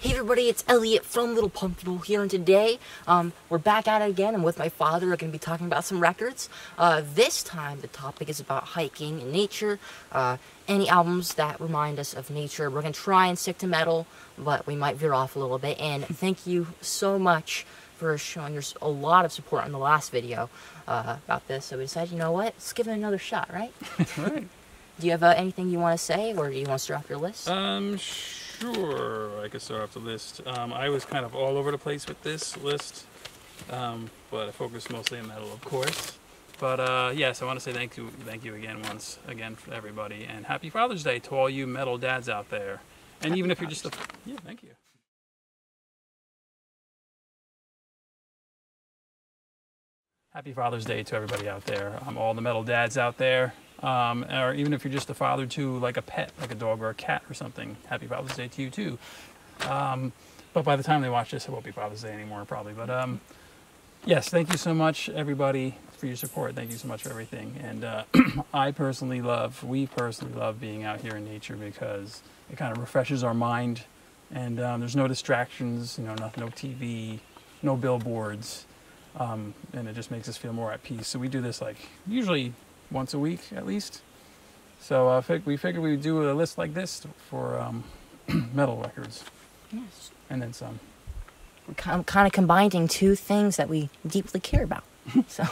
Hey everybody, it's Elliot from Little Pumpkin here, and today we're back at it again, and with my father we're going to be talking about some records. This time the topic is about hiking and nature, any albums that remind us of nature. We're going to try and stick to metal, but we might veer off a little bit, and thank you so much for showing us a lot of support on the last video about this, so we decided, you know what, let's give it another shot, right? Right. Do you have anything you want to say, or do you want to start off your list? Sure, I could start off the list. I was kind of all over the place with this list, but I focused mostly on metal, of course. But yes, I want to say thank you again, once again, for everybody, and Happy Father's Day to all you metal dads out there. And Happy even if you're Father's just yeah, thank you. Happy Father's Day to everybody out there. All the metal dads out there. Or even if you're just a father to like a pet, like a dog or a cat or something, Happy Father's Day to you too. But by the time they watch this, it won't be Father's Day anymore probably. But yes, thank you so much everybody for your support. Thank you so much for everything. And we personally love being out here in nature because it kind of refreshes our mind. And there's no distractions, no TV, no billboards. And it just makes us feel more at peace. So we do this like usually once a week at least. So we figured we would do a list like this for metal records. Yes. And then some. We're kind of combining two things that we deeply care about. So,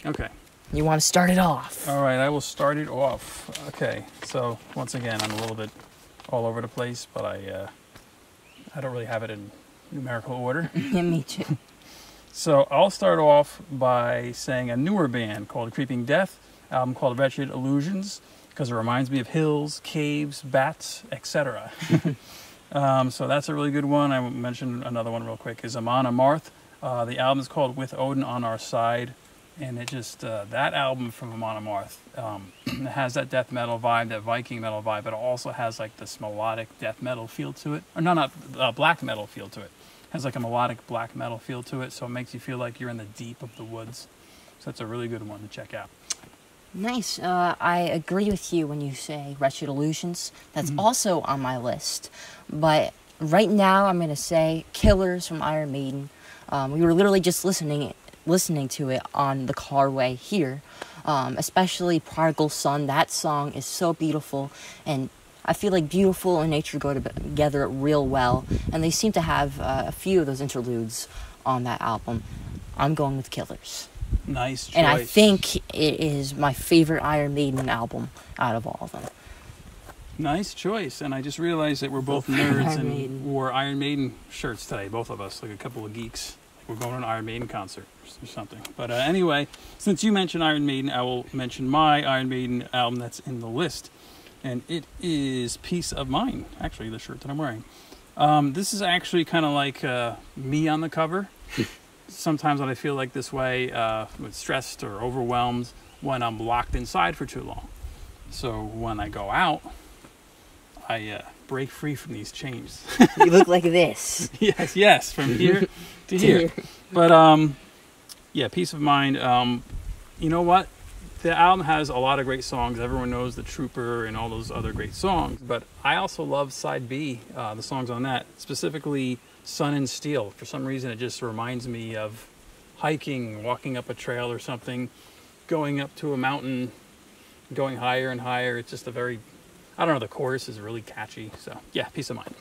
okay. You want to start it off? All right, I will start it off. Okay, so once again, I'm a little bit all over the place, but I don't really have it in numerical order. Yeah, me too. So I'll start off by saying a newer band called Creeping Death, album called Wretched Illusions, because it reminds me of hills, caves, bats, etc. So that's a really good one. I will mention another one real quick, is Amon Amarth. The album is called With Odin on Our Side, and it just, that album from Amon Amarth, it has that death metal vibe, that Viking metal vibe, but it also has like this melodic death metal feel to it, or not black metal feel to it. Has like a melodic black metal feel to it, so it makes you feel like you're in the deep of the woods. So that's a really good one to check out. Nice. I agree with you when you say Wretched Illusions. That's also on my list. But right now I'm going to say Killers from Iron Maiden. We were literally just listening to it on the carway here. Especially Prodigal Son. That song is so beautiful, and I feel like beautiful and nature go together real well, and they seem to have a few of those interludes on that album. I'm going with Killers. Nice choice. And I think it is my favorite Iron Maiden album out of all of them. Nice choice. And I just realized that we're both nerds and Maiden. wore Iron Maiden shirts today, both of us, like a couple of geeks. We're going to an Iron Maiden concert or something. But anyway, since you mentioned Iron Maiden, I will mention my Iron Maiden album that's in the list. And it is Peace of Mind, actually, the shirt that I'm wearing. This is actually kind of like me on the cover. Sometimes when I feel like this way, with stressed or overwhelmed, when I'm locked inside for too long. So when I go out, I break free from these chains. You look like this. Yes, from here to here. But yeah, Peace of Mind. You know what? The album has a lot of great songs. Everyone knows The Trooper and all those other great songs. But I also love Side B, the songs on that, specifically Sun and Steel. For some reason, it just reminds me of hiking, walking up a trail or something, going up to a mountain, going higher and higher. It's just a very, I don't know, the chorus is really catchy. So yeah, Peace of Mind.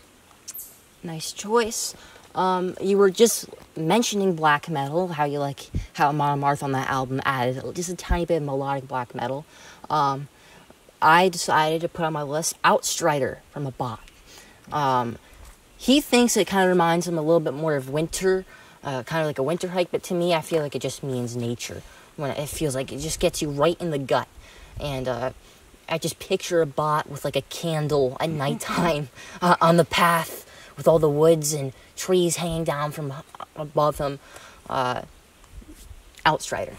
Nice choice. You were just mentioning black metal, how you like how Amon Amarth on that album added just a tiny bit of melodic black metal. I decided to put on my list Outstrider from a Bot. He thinks it kind of reminds him a little bit more of winter, kind of like a winter hike, but to me I feel like it just means nature. When it feels like it just gets you right in the gut. And I just picture a Bot with like a candle at nighttime on the path, with all the woods and trees hanging down from above him. Outstrider.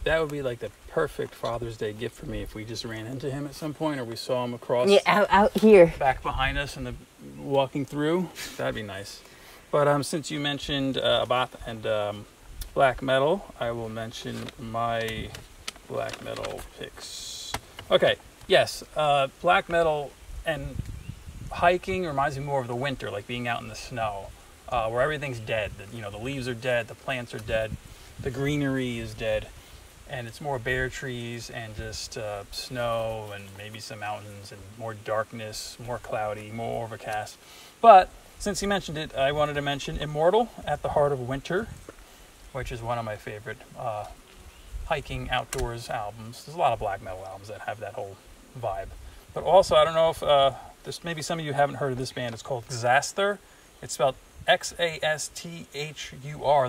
That would be like the perfect Father's Day gift for me if we just ran into him at some point, or we saw him across out here back behind us and walking through. That'd be nice. But since you mentioned Abath and black metal, I will mention my black metal picks. Okay, yes, black metal, and hiking reminds me more of the winter, like being out in the snow, where everything's dead. The leaves are dead, the plants are dead, the greenery is dead, and it's more bare trees and just snow and maybe some mountains and more darkness, more cloudy, more overcast. But since you mentioned it, I wanted to mention Immortal at the Heart of Winter, which is one of my favorite hiking outdoors albums. There's a lot of black metal albums that have that whole vibe. But also, I don't know if there's maybe some of you haven't heard of this band. It's called Xasthur. It's spelled Xasthur.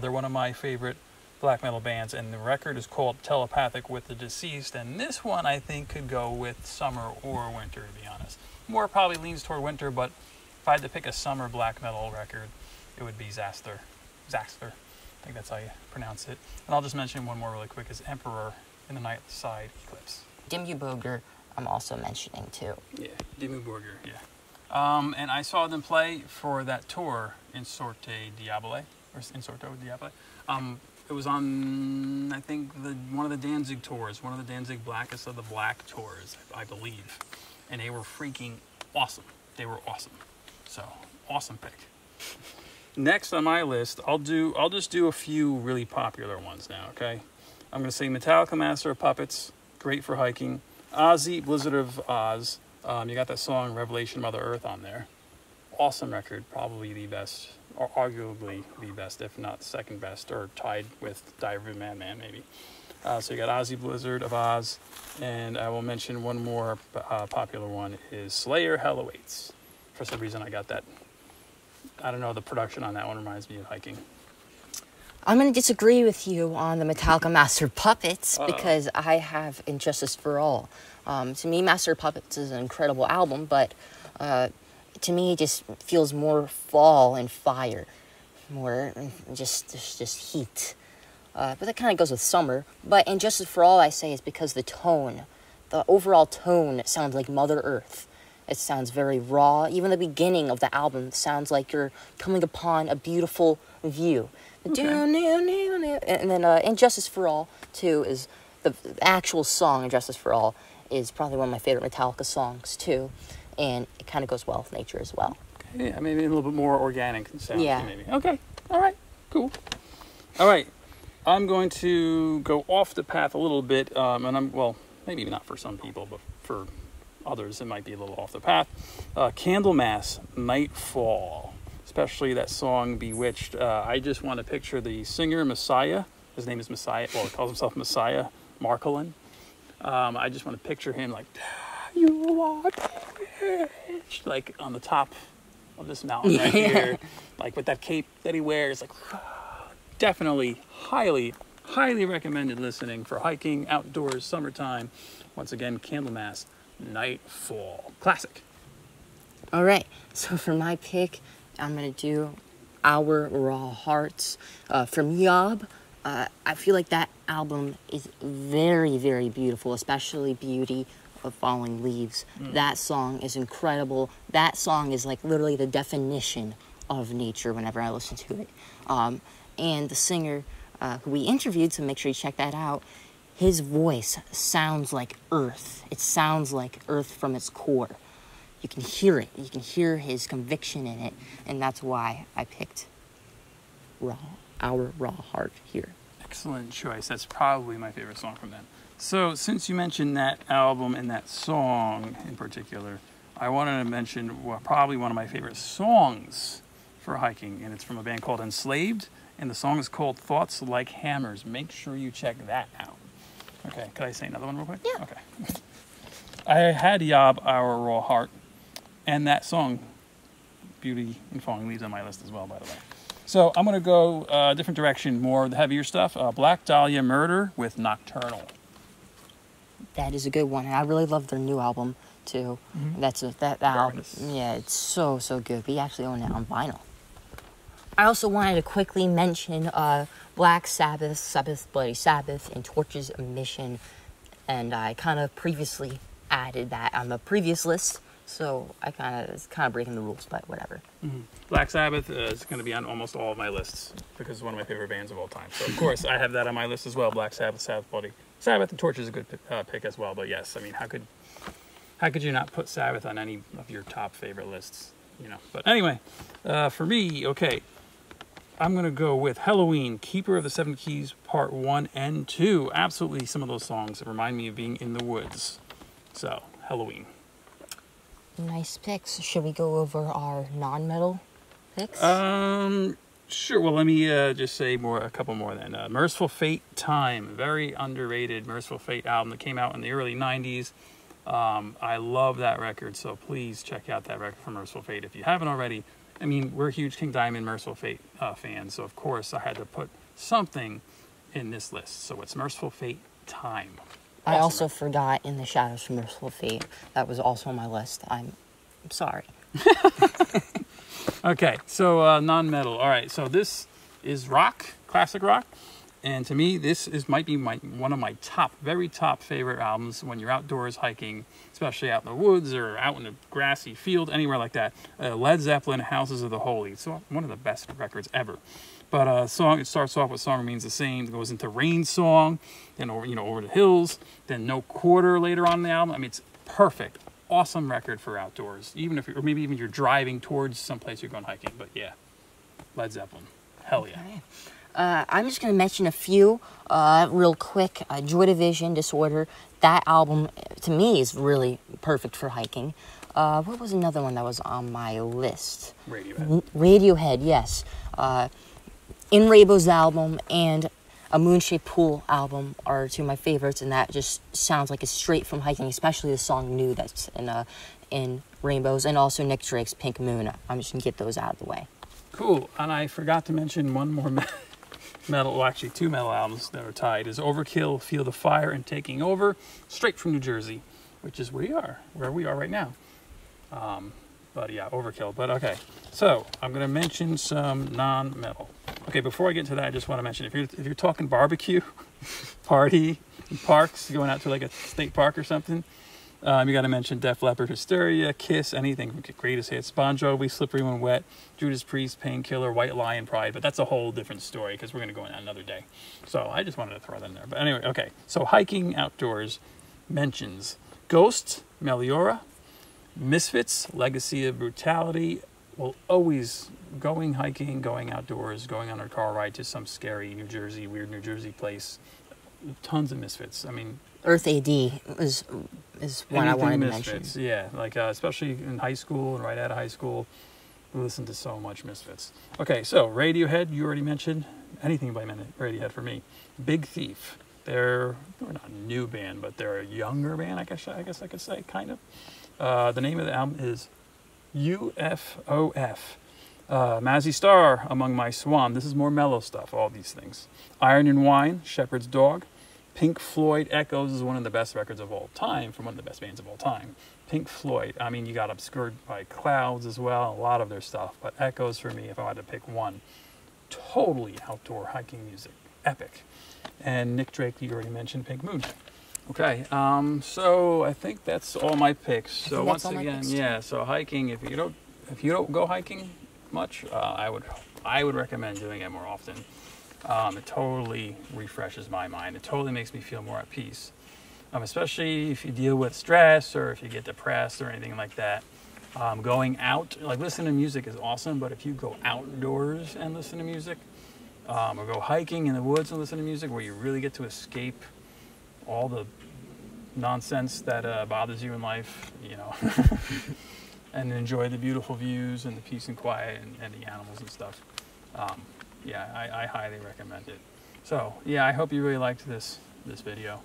They're one of my favorite black metal bands, and the record is called Telepathic with the Deceased. And this one I think could go with summer or winter, to be honest. More probably leans toward winter, but if I had to pick a summer black metal record, it would be Xasthur. Xasthur. I think that's how you pronounce it. And I'll just mention one more really quick, is Emperor in the Night Side Eclipse. Dimmu Borgir I'm also mentioning too. Yeah, Dimmu Borgir, yeah. And I saw them play for that tour, In Sorte Diabole, or In Sorto Diabole. It was on, I think, one of the Danzig tours, one of the Danzig Blackest of the Black tours, I believe. And they were freaking awesome. They were awesome. So, awesome pick. Next on my list, I'll just do a few really popular ones now, okay? I'm going to say Metallica, Master of Puppets, great for hiking. Ozzy, Blizzard of Oz. You got that song Revelation Mother Earth on there. Awesome record, probably the best, or arguably the best, if not second best, or tied with Diary of a Madman, maybe. So you got Ozzy, Blizzard of Oz, and I will mention one more popular one is Slayer, Hell Awaits. For some reason I got that. I don't know, the production on that one reminds me of hiking. I'm going to disagree with you on the Metallica Master of Puppets because I have Injustice for All. To me, Master of Puppets is an incredible album, but to me, it just feels more fall and fire, more just heat. But that kind of goes with summer. But Injustice for All, I say, is because the overall tone sounds like Mother Earth. It sounds very raw. Even the beginning of the album sounds like you're coming upon a beautiful view. Okay. And then Injustice for All, too, is the actual song, Injustice for All, is probably one of my favorite Metallica songs, too. And it kind of goes well with nature as well. Okay, yeah, maybe a little bit more organic sound. Yeah. Maybe. Okay, all right, cool. All right, I'm going to go off the path a little bit, and well, maybe not for some people, but for others it might be a little off the path. Candlemass, Nightfall, especially that song Bewitched. I just want to picture the singer Messiah. His name is Messiah. Well, he calls himself Messiah Marcolin. I just want to picture him like, you are bewitched, like on the top of this mountain right here, like with that cape that he wears. Like, definitely highly recommended listening for hiking, outdoors, summertime. Once again, Candlemass, Nightfall. Classic. All right, so for my pick, I'm going to do Our Raw Hearts from Yob. I feel like that album is very, very beautiful, especially Beauty of Falling Leaves. That song is incredible. That song is like literally the definition of nature whenever I listen to it. And the singer who we interviewed, so make sure you check that out, his voice sounds like earth. It sounds like earth from its core. You can hear it. You can hear his conviction in it. And that's why I picked Our Raw Heart here. Excellent choice. That's probably my favorite song from them. So since you mentioned that album and that song in particular, I wanted to mention probably one of my favorite songs for hiking. And it's from a band called Enslaved. And the song is called Thoughts Like Hammers. Make sure you check that out. Okay, could I say another one real quick? Yeah. Okay. I had Yob, Our Raw Heart, and that song, Beauty and Falling Leaves, on my list as well, by the way. So I'm going to go a different direction, more the heavier stuff. Black Dahlia Murder with Nocturnal. That is a good one. And I really love their new album, too. Mm-hmm. That album. Yeah, it's so good. We actually own it on vinyl. I also wanted to quickly mention Black Sabbath, Sabbath Bloody Sabbath, and Torches Emission. And I kind of previously added that on the previous list. So it's kind of breaking the rules, but whatever. Mm-hmm. Black Sabbath is going to be on almost all of my lists because it's one of my favorite bands of all time. So, of course, I have that on my list as well. Black Sabbath, Sabbath Bloody Sabbath, and Torch is a good pick as well. But yes, I mean, how could how could you not put Sabbath on any of your top favorite lists? You know. But anyway, for me, okay, I'm gonna go with Halloween, Keeper of the Seven Keys, Part 1 and 2. Absolutely, some of those songs that remind me of being in the woods. So, Halloween. Nice picks. Should we go over our non-metal picks? Sure. Well, let me just say a couple more then. Merciful Fate, Time, very underrated Merciful Fate album that came out in the early 90s. I love that record, so please check out that record from Merciful Fate if you haven't already. I mean, we're huge King Diamond Merciful Fate fans, so of course I had to put something in this list. So it's Merciful Fate, Time. I also forgot In the Shadows from Merciful Fate. That was also on my list. I'm sorry. Okay, so non-metal. All right, so this is rock, classic rock. And to me, might be one of my very top favorite albums when you're outdoors hiking, especially out in the woods or out in a grassy field, anywhere like that. Led Zeppelin, Houses of the Holy. It's one of the best records ever. But it starts off with Song Remains the Same, goes into Rain Song, then over the hills, then No Quarter later on in the album. I mean, it's perfect. Awesome record for outdoors, maybe even you're driving towards someplace you're going hiking. But yeah, Led Zeppelin. Hell yeah. Okay. I'm just going to mention a few real quick. Joy Division, Disorder. That album, to me, is really perfect for hiking. What was another one that was on my list? Radiohead. Radiohead, yes. In Rainbow's album and a Moonshaped Pool album are two of my favorites, and that just sounds like it's straight from hiking, especially the song New that's in Rainbows, and also Nick Drake's Pink Moon. I'm just going to get those out of the way. Cool. And I forgot to mention one more metal, well, actually two metal albums that are tied, is Overkill, Feel the Fire, and Taking Over, straight from New Jersey, which is where we are right now. But yeah, Overkill. But okay, so I'm going to mention some non-metal. Okay, before I get into that, I just want to mention, if you're talking barbecue, party, parks, going out to like a state park or something, you got to mention Def Leppard, Hysteria, Kiss, anything from Greatest Hits, Bon Jovi, Slippery When Wet, Judas Priest, Painkiller, White Lion, Pride. But that's a whole different story because we're going to go in another day. So I just wanted to throw that in there. But anyway, okay. So hiking outdoors mentions Ghost, Meliora, Misfits, Legacy of Brutality. Will always going hiking, going outdoors, going on a car ride to some scary weird New Jersey place. Tons of Misfits. I mean, Earth AD is one I wanted to Misfits, mention. Yeah, like especially in high school and right out of high school, we listened to so much Misfits. Okay, so Radiohead, you already mentioned. Anything by Radiohead for me. Big Thief. They're not a new band, but they're a younger band, I guess I could say, kind of. The name of the album is UFOF. Mazzy Star, Among My Swan. This is more mellow stuff, all these things. Iron and Wine, Shepherd's Dog. Pink Floyd, Echoes is one of the best records of all time, from one of the best bands of all time. Pink Floyd, I mean, you got obscured by clouds as well, a lot of their stuff. But Echoes, for me, if I had to pick one, totally outdoor hiking music. Epic. And Nick Drake, you already mentioned Pink Moon. Okay, so I think that's all my picks. So once again, yeah, so hiking, if you don't go hiking much, I would recommend doing it more often. It totally refreshes my mind. It totally makes me feel more at peace. Especially if you deal with stress or if you get depressed or anything like that. Going out, like listening to music is awesome, but if you go outdoors and listen to music, or go hiking in the woods and listen to music where you really get to escape all the nonsense that bothers you in life, and enjoy the beautiful views and the peace and quiet and the animals and stuff. Yeah, I highly recommend it. So, yeah, I hope you really liked this video.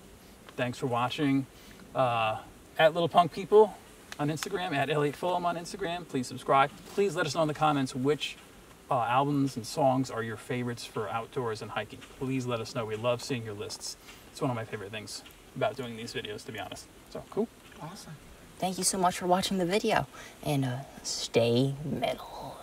Thanks for watching. At Little Punk People on Instagram, at L8Fulham on Instagram. Please subscribe. Please let us know in the comments which albums and songs are your favorites for outdoors and hiking. Please let us know. We love seeing your lists. It's one of my favorite things about doing these videos, to be honest. So, cool. Awesome. Thank you so much for watching the video. And stay metal.